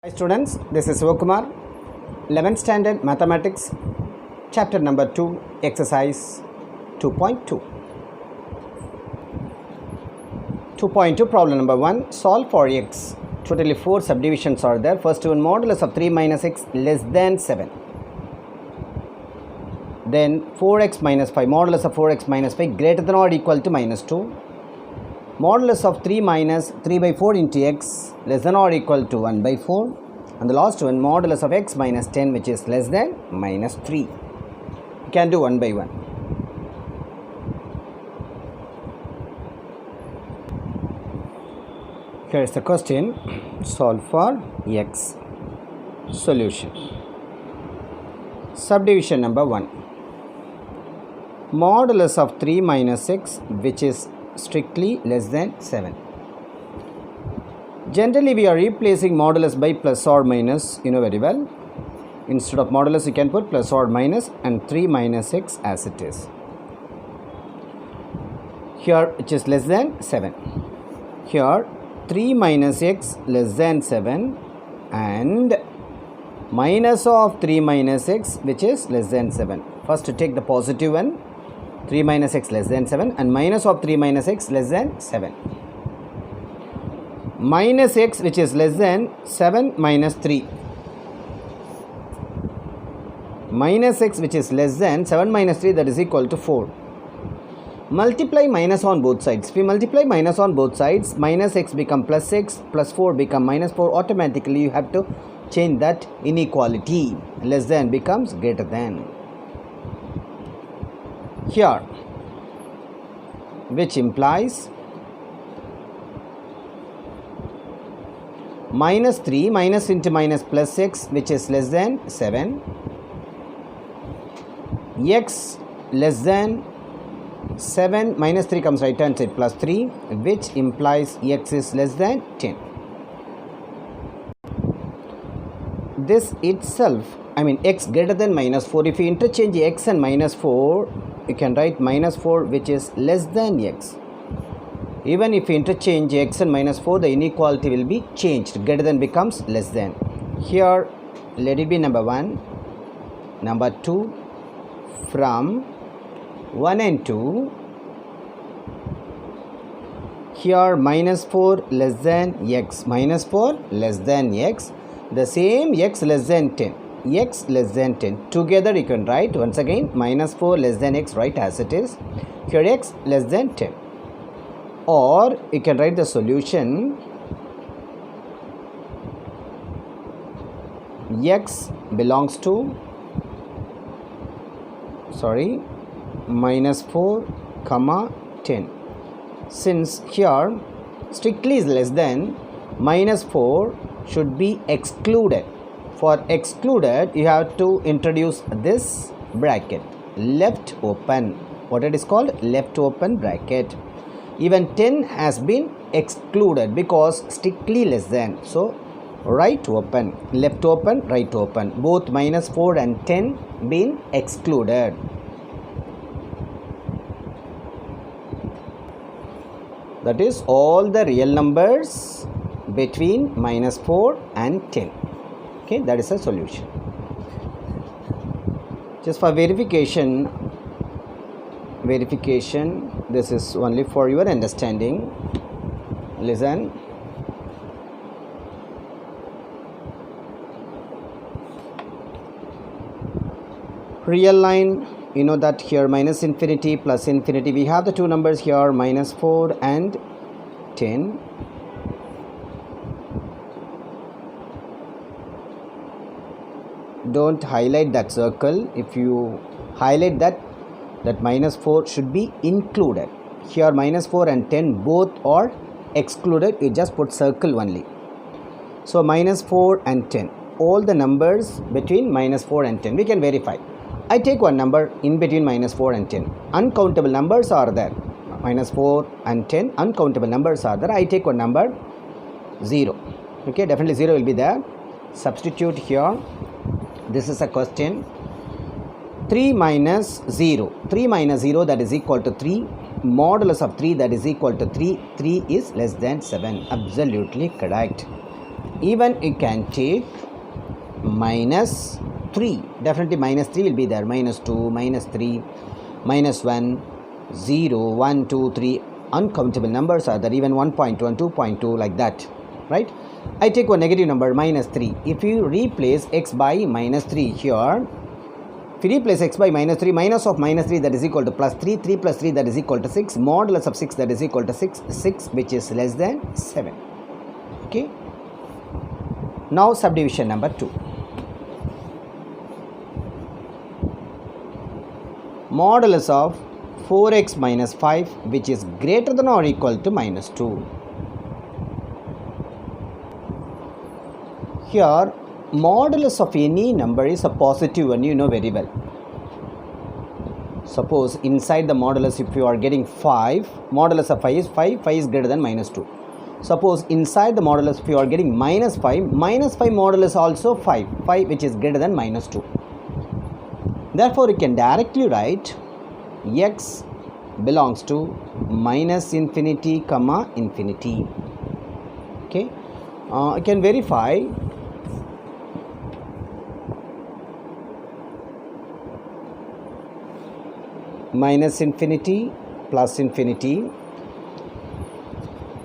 Hi students, this is Sivakumar, 11th standard mathematics, chapter number 2, exercise 2.2. 2.2 problem number 1, solve for x. Totally 4 subdivisions are there. First one, modulus of 3 minus x less than 7. Then 4x minus 5, modulus of 4x minus 5 greater than or equal to minus 2. Modulus of 3 minus 3 by 4 into x less than or equal to 1 by 4. And the last one, modulus of x minus 10, which is less than minus 3. You can do one by one. Here is the question. Solve for x. Solution. Subdivision number 1. Modulus of 3 minus x, which is strictly less than 7. Generally, we are replacing modulus by plus or minus, very well. Instead of modulus, you can put plus or minus and 3 minus x as it is. Here, which is less than 7. Here, 3 minus x less than 7 and minus of 3 minus x, which is less than 7. First, to take the positive one, 3 minus x less than 7 and minus of 3 minus x less than 7. Minus x, which is less than 7 minus 3. Minus x, which is less than 7 minus 3, that is equal to 4. Multiply minus on both sides. If we multiply minus on both sides, minus x become plus 6, plus 4 become minus 4. Automatically, you have to change that inequality. Less than becomes greater than. Here, which implies minus 3 minus into minus plus x, which is less than 7, x less than 7 minus 3 comes right hand side plus 3, which implies x is less than 10. This itself, x greater than minus 4. If you interchange x and minus 4, you can write minus 4, which is less than x. Even if you interchange x and minus 4, the inequality will be changed. Greater than becomes less than. Here, let it be number 1, number 2, from 1 and 2. Here, minus 4 less than x. Minus 4 less than x. The same x less than 10. X less than 10. Together you can write once again minus 4 less than x, write as it is. Here x less than 10. Or you can write the solution x belongs to minus 4 comma 10. Since here strictly is less than, minus 4 should be excluded. For excluded, you have to introduce this bracket, left open. What it is called? Left open bracket. Even 10 has been excluded because strictly less than. So, right open, left open, right open. Both minus 4 and 10 been excluded. That is all the real numbers between minus 4 and 10. Okay, that is a solution. Just for verification, this is only for your understanding. Listen. Real line, you know that here minus infinity plus infinity. We have the two numbers here, minus 4 and 10. Don't highlight that circle. If you highlight that minus 4 should be included. Here minus 4 and 10 both are excluded. You just put circle only. So minus 4 and 10. All the numbers between minus 4 and 10. We can verify. I take one number in between minus 4 and 10. Uncountable numbers are there. Minus 4 and 10. Uncountable numbers are there. I take one number 0. Okay, definitely 0 will be there. Substitute here. This is a question. 3 minus 0. 3 minus 0, that is equal to 3. Modulus of 3, that is equal to 3. 3 is less than 7. Absolutely correct. Even you can take minus 3. Definitely minus 3 will be there. Minus 2, minus 3, minus 1, 0, 1, 2, 3. Uncountable numbers are there. Even 1.1, 2.2 like that. Right? I take one negative number minus 3. If you replace x by minus 3 here, if you replace x by minus 3, minus of minus 3 that is equal to plus 3, 3 plus 3 that is equal to 6, modulus of 6 that is equal to 6, 6 which is less than 7. Okay. Now subdivision number 2. Modulus of 4x minus 5 which is greater than or equal to minus 2. Here modulus of any number is a positive one, you know very well. Suppose inside the modulus if you are getting 5, modulus of 5 is 5, 5 is greater than minus 2. Suppose inside the modulus if you are getting minus 5 modulus also 5, 5 which is greater than minus 2. Therefore, you can directly write x belongs to minus infinity comma infinity. Okay, I can verify. Minus infinity plus infinity.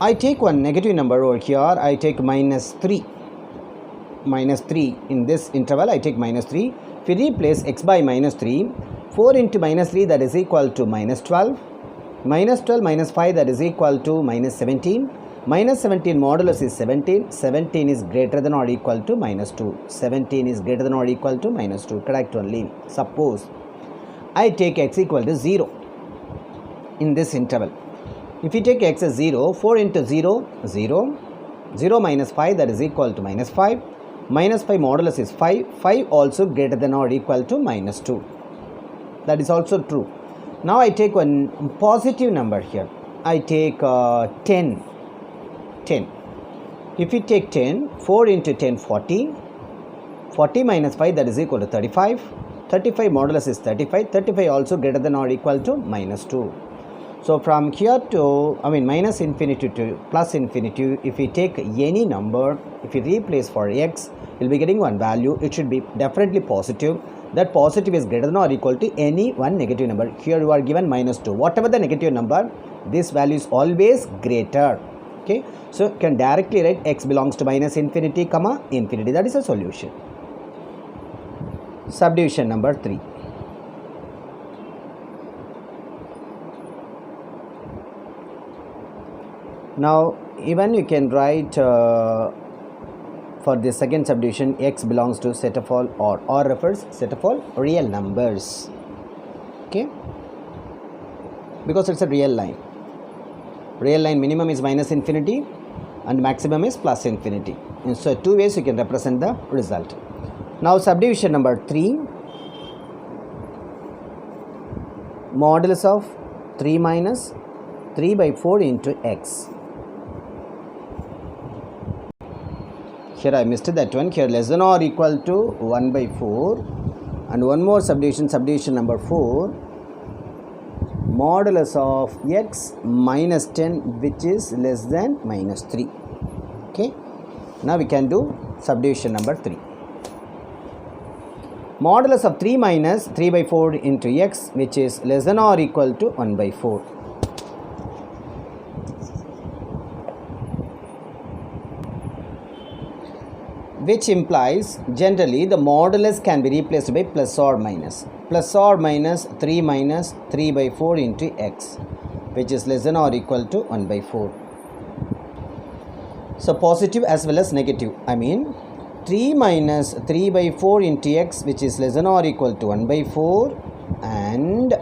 I take one negative number over here. I take minus 3. Minus 3 in this interval. I take minus 3. If we replace x by minus 3, 4 into minus 3 that is equal to minus 12. Minus 12 minus 5 that is equal to minus 17. Minus 17 modulus is 17. 17 is greater than or equal to minus 2. 17 is greater than or equal to minus 2. Correct only. Suppose I take x equal to 0 in this interval. If you take x as 0, 4 into 0, 0. 0 minus 5 that is equal to minus 5. Minus 5 modulus is 5. 5 also greater than or equal to minus 2. That is also true. Now I take one positive number here. I take 10. 10. If you take 10, 4 into 10, 40. 40 minus 5 that is equal to 35. 35 modulus is 35. 35 also greater than or equal to minus 2. So from here to, minus infinity to plus infinity, if we take any number, if we replace for x, we'll be getting one value. It should be definitely positive. That positive is greater than or equal to any one negative number. Here you are given minus 2. Whatever the negative number, this value is always greater. Okay. So you can directly write x belongs to minus infinity comma infinity. That is a solution. Subdivision number 3. Now even you can write for the second subdivision, x belongs to set of all or refers set of all real numbers. Okay, because it's a real line. Real line minimum is minus infinity and maximum is plus infinity. And so two ways you can represent the result. Now subdivision number 3. Modulus of 3 minus 3 by 4 into x. Here I missed that one. Here less than or equal to 1 by 4. And one more subdivision, subdivision number 4. Modulus of x minus 10 which is less than minus 3. Okay. Now we can do subdivision number 3. Modulus of 3 minus 3 by 4 into x which is less than or equal to 1 by 4. Which implies generally the modulus can be replaced by plus or minus. Plus or minus 3 minus 3 by 4 into x which is less than or equal to 1 by 4. So positive as well as negative. 3 minus 3 by 4 into x which is less than or equal to 1 by 4, and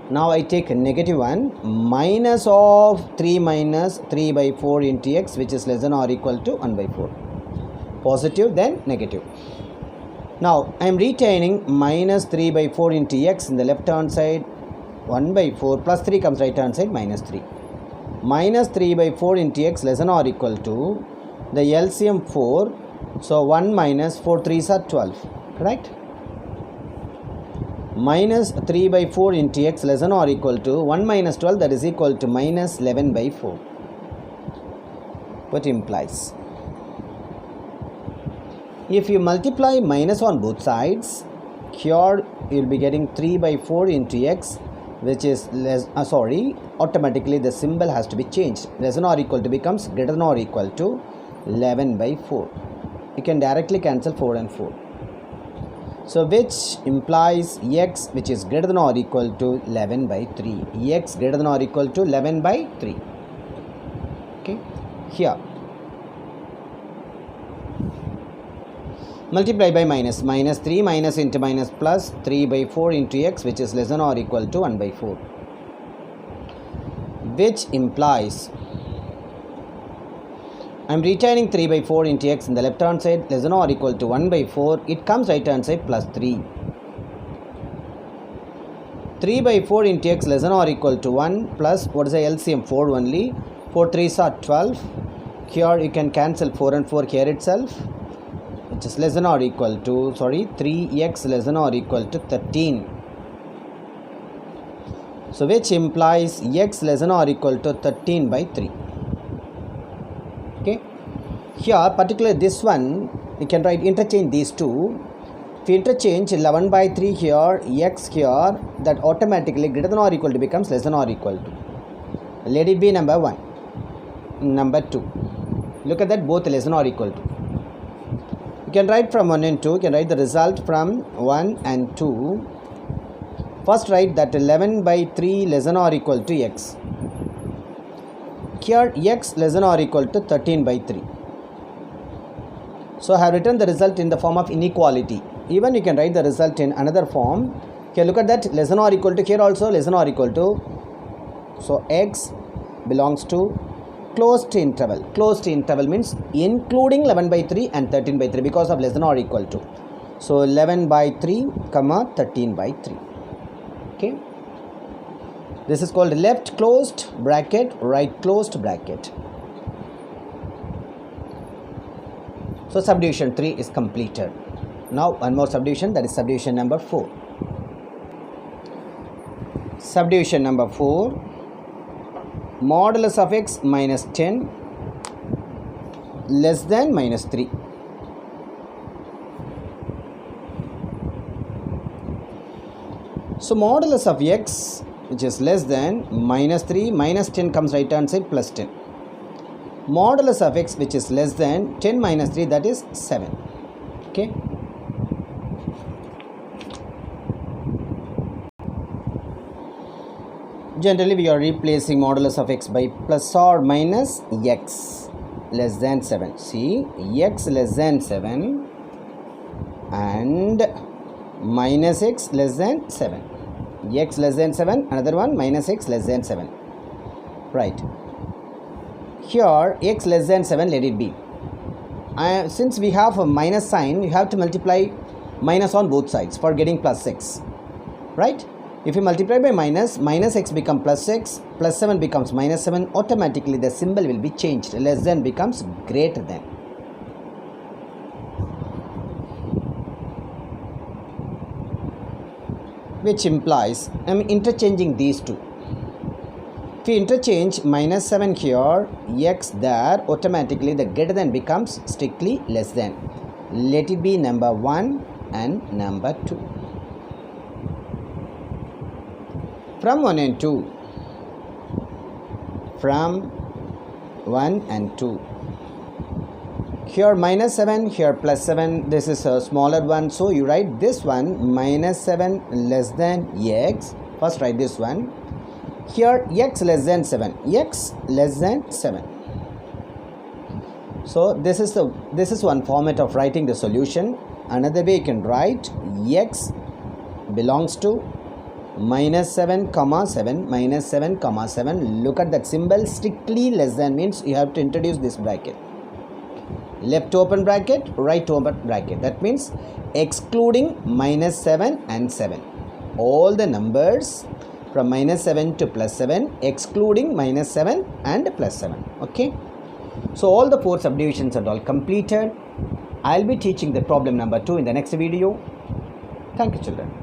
now I take a negative one minus of 3 minus 3 by 4 into x which is less than or equal to 1 by 4. Positive then negative. Now I am retaining minus 3 by 4 into x in the left hand side, 1 by 4 plus 3 comes right hand side minus 3. Minus 3 by 4 into x less than or equal to the LCM 4. So 1 minus 4 3s are 12. Correct? Minus 3 by 4 into x less than or equal to 1 minus 12, that is equal to minus 11 by 4. What implies? If you multiply minus on both sides, here you will be getting 3 by 4 into x, which is automatically the symbol has to be changed. Less than or equal to becomes greater than or equal to 11 by 4. You can directly cancel 4 and 4. So which implies x which is greater than or equal to 11 by 3. X greater than or equal to 11 by 3. Okay, here multiply by minus 3 minus into minus plus 3 by 4 into x, which is less than or equal to 1 by 4, which implies I am retaining 3 by 4 into x in the left hand side less than or equal to 1 by 4. It comes right hand side plus 3. 3 by 4 into x less than or equal to 1 plus what is the LCM? 4 only. 4 3s are 12. Here you can cancel 4 and 4 here itself, which is less than or equal to 3x less than or equal to 13. So which implies x less than or equal to 13 by 3. Okay, here particularly this one you can write interchange these two. If you interchange 11 by 3 here, x here, that automatically greater than or equal to becomes less than or equal to. Let it be number 1. Number 2, look at that, both less than or equal to. You can write from 1 and 2. You can write the result from 1 and 2. First write that 11 by 3 less than or equal to x. Here x less than or equal to 13 by 3. So I have written the result in the form of inequality. Even you can write the result in another form. Here look at that, less than or equal to, here also less than or equal to. So x belongs to closed interval. Closed interval means including 11 by 3 and 13 by 3 because of less than or equal to. So 11 by 3 comma 13 by 3. Okay, this is called left closed bracket, right closed bracket. So subdivision 3 is completed. Now one more subdivision, that is subdivision number 4. Subdivision number 4, modulus of x minus 10 less than minus 3. So modulus of x which is less than minus 3, minus 10 comes right hand side plus 10. Modulus of x which is less than 10 minus 3, that is 7. Okay. Generally we are replacing modulus of x by plus or minus x less than 7. See, x less than 7 and minus x less than 7. X less than 7, another one minus x less than 7. Right. Here x less than 7, let it be. Since we have a minus sign, you have to multiply minus on both sides for getting plus 6. Right. If you multiply by minus, minus x becomes plus 6, plus 7 becomes minus 7, automatically the symbol will be changed. Less than becomes greater than. Which implies I am interchanging these two. If you interchange minus 7 here, x there, automatically the greater than becomes strictly less than. Let it be number 1 and number 2. From 1 and 2. From 1 and 2. Here minus 7, here plus 7, this is a smaller one. So you write this one minus 7 less than x. First write this one. Here x less than 7. X less than 7. So this is one format of writing the solution. Another way you can write x belongs to minus 7 comma 7, minus 7 comma 7. Look at that symbol, strictly less than means you have to introduce this bracket. Left open bracket, right open bracket. That means excluding minus 7 and 7. All the numbers from minus 7 to plus 7, excluding minus 7 and plus 7. Okay. So all the 4 subdivisions are all completed. I'll be teaching the problem number 2 in the next video. Thank you, children.